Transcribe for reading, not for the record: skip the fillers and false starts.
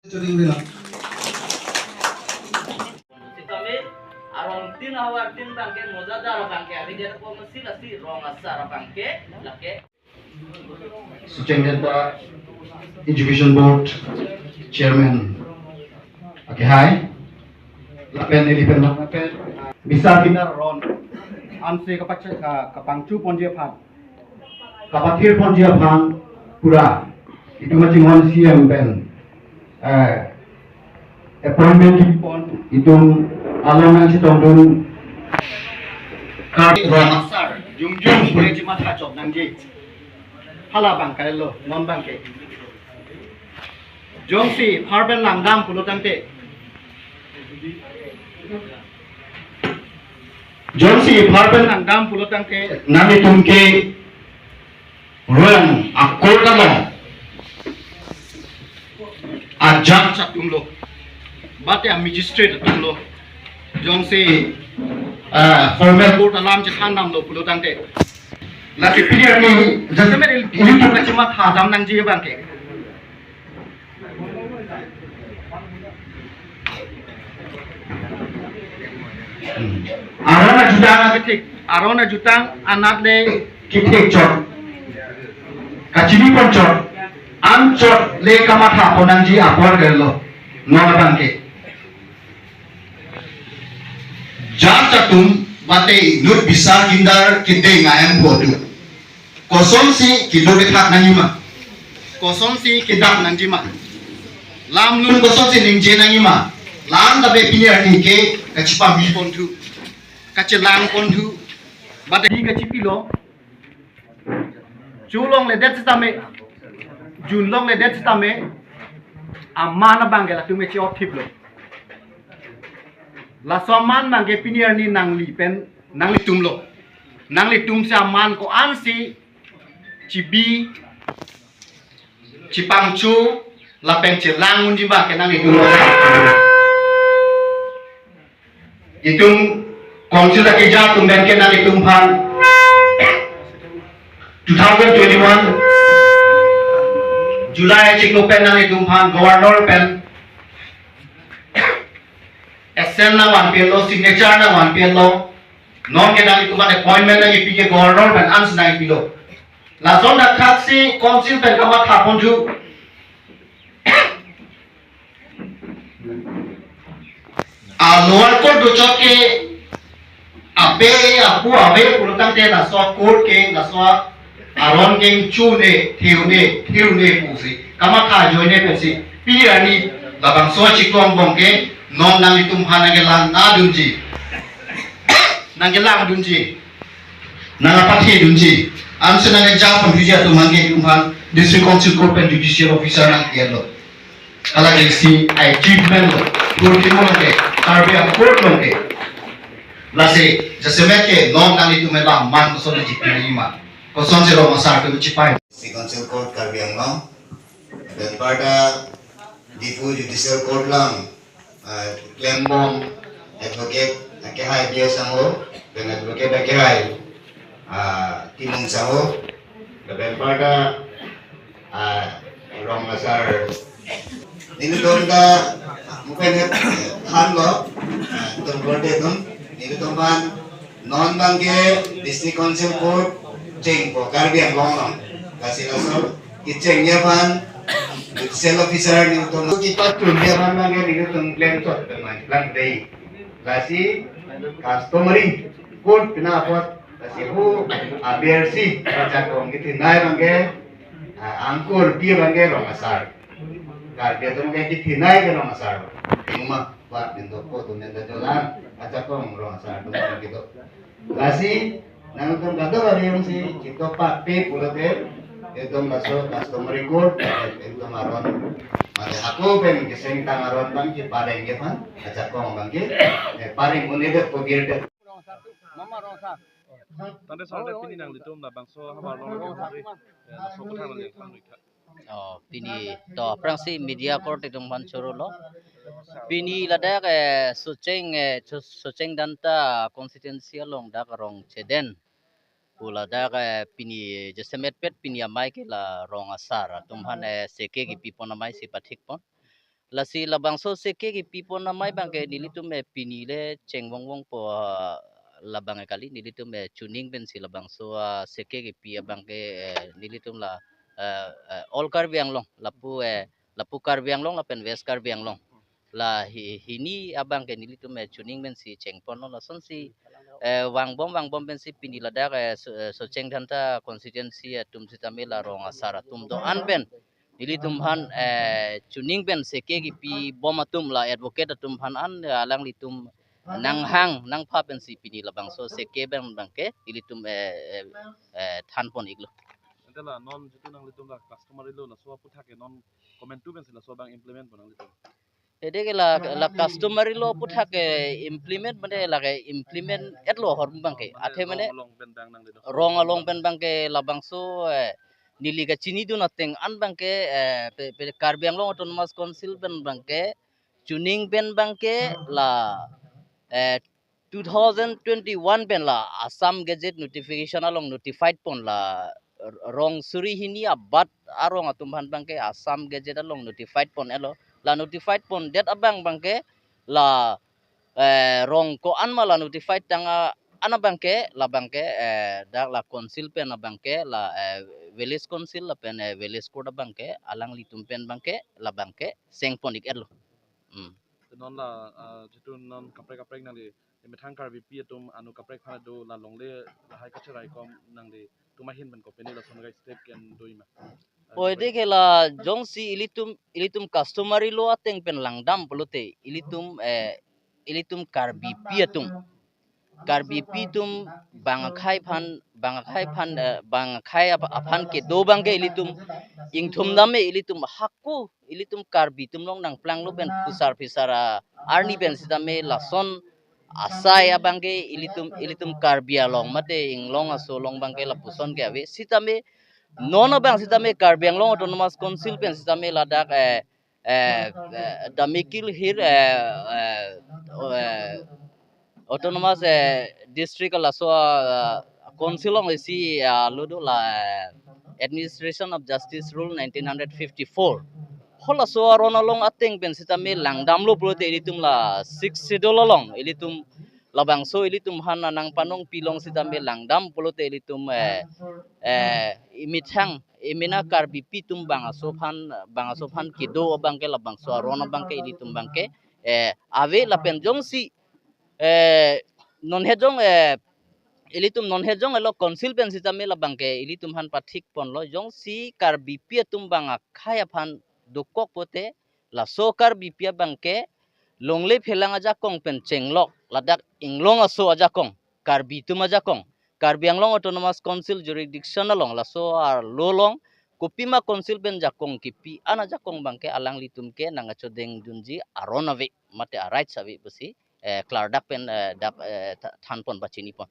kami arong tin awar tin bangke moza daro bangke ari dia ko mesti lasi rong asara bangke lake Sucheng Education Board Chairman. Okay, hi. Lapen ilipen lapen. Bisa binar ron. Anse kapangcu ponjia pan. Kapatir ponjia pan pura. Itu macam one CM pen. Appointment di pon itu alongan si tondun. Kami ron asar. Jung boleh cuma kacop nangji. Hala bangkai lo, non bangkai. Jongsi, harben langdam pulo tangte. Jongsi, harben langdam pulo tangte. Nami tumke, ruang akor kamo. Ajak satung lo. Bate a magistrate satung lo. Jongsi, formal court alam cetan nam lo pulo tangte. Lagi pilih ni, jadi mereka ini juga cuma hadam nangji bangke. Arona jutang ketik, arona jutang anak le ketik cor, kacini pun cor, cor le kamat apa nangji apor gelo, nol bangke. Jam catum bate nur bisa hindar kinde ngayam bodoh. Kosong si kilo dekat nangima, kosong si kidak nangjima, lam lun kosong si ningje nangima, lam dapat pilih ni ke kacipam bi pontu, kacilang pontu, bade hi kacipilo, julong le det stame, julong le det stame, amana bangela tu meci optip lo, la soman bangke pilih ni nangli pen nangli tumlo, nangli tum si aman ko ansi cibi cipangcu lapen cilang unjiba kenang itu konsil lagi jatuh dan kenang itu pan 2021 Julai ciklu pen nang itu pan governor pen SN na wan pen lo signature na wan pen lo non kenang itu pan appointment na ipike governor pen ans na ipilo la zona taxi konsil pen kamat hapon ju luar court do chot ke apu purutang te la so court ke la so aron ke chu ne thiu ne pusi kamat ha join ne pensi pirani labang so chiklong bong ke non nang itum hana ke lang na dunji nang ke lang dunji nang apati dunji Anse nang jam pembicara tu mangke kumpan district council court pen judicial officer nang kielo. Kalau si achievement lo, court mo nangke, karbi ang court nangke. Lase jasemet ke non nang itu melang man ko na jipi lima. Koson zero masar ke cipai. Si council court karbi ang long. Dan pada dipu judicial court lang, klembong advocate nakihai dia sango, dan advocate nakihai timung saho lebih pada rong asar ini don ka mungkin han lo don berde don ini don ban non bangke district council court ceng ko karbi ang long kasih laso kicengnya ban judicial officer ni don kita tun dia ban bangke ini don claim tot dengan plan day kasih customary court kenapa kasi hu BRC raja kong gitu nai bangke angkur dia bangke rong asar kar dia tu bangke gitu nai ke rong asar cuma buat bentuk ko tu nenda jalan raja kong rong asar tu gitu kasi nang tu kata bari yang si kita pakai pulote itu masuk customer record itu maron mate aku pen keseng tangaron bangke padeng ke pan raja kong bangke paring unide ko girde mama rong asar Tanda sahaja pini nang litum na bangso habar long hari na so kutang nang yang duika. oh pini to prangsi media court itu mancuro lo pini lada ke suceng danta konstituensi long da karong ceden pula da ke pini jesemet pet pini amai ke la rong asar tumhan seke ki pipon amai si pathik pon lasi labangso seke ki pipo na mai bang ke nilitum pini le cengwong wong po labang kali nilitum tuning ben si labangso seke ki pi bang ke nilitum la all karbiang long lapu karbiang long lapen west karbiang long la hini abang ke nilitum tuning ben si cengpon la son si wang bom ben si pini la da so ceng thanta constituency tum sitame la rong asara tum do an ben nilitum han tuning ben seke ki pi bom atum la advocate atum han an alang litum nang hang nang pa ben si pini la bang so seke ben bang ke nilitum than pon iglo ente la non jitu nang litum la customer ilo la so puthak ke non comment tu ben la so bang implement bonang litum ede ke la customary law putha ke implement mane la ke implement et lo hor bang ke athe mane long ben bang nang litum rong along ben bang ke labang so nili ga chini du nothing an bang ke pe karbiang long autonomous council ben bang ke tuning ben bang ke la 2021 ben la Assam Gazette notification along notified pon la rong suri hini abat arong atumhan bangke Assam Gazette along notified pon elo la notified pon det abang bangke la rong ko an mala notified tanga ana bangke la bangke dak la konsil pen bangke la village council la pen village koda bangke alang litum pen bangke la bangke seng ponik elo non la jitu non kaprek kaprek nang li methang kar vp tum anu kaprek phana do la longle la hai kacherai kom nang li tumahin ben ko peni la songai step ken doima Oi deke la jong si ilitum customary lo ateng pen langdam pelote ilitum karbi piatum bangakai aphan ke do bangke ilitum ingthum name ilitum hakku ilitum karbi tum long nang plang lo ben pisara arni ben sitame lason asai abangke ilitum karbi along mate inglong aso long bangke la puson ke ave sitame nono bang sitame karbiang long autonomous council pen sitame ladak damikil hir autonomous district la so council long isi ludo la administration of justice rule 1954 hola so rono long ateng pen sitame langdam lo prote ilitum la 6 schedule long ilitum labang so ilitum hana nang panong pilong sitame langdam polote ilitum imithang imina karbi pitum banga sophan kido bangke labang so rono bangke ilitum bangke ave la penjong si non hejong ilitum non hejong elo konsil pen sitame la bangke ilitum han pathik pon lo jong si karbi piatum banga khaya phan dukok pote la so karbi pia bangke longle phelang aja kong pen chenglok ladak inglong aso aja kong karbi tum aja kong karbi anglong autonomous council jurisdiction along la so ar lolong kopima council pen jakong kipi ana jakong bangke alang litum ke nanga chodeng dunji aronave mate right sabi besi klardak pen dak than pon bachini pon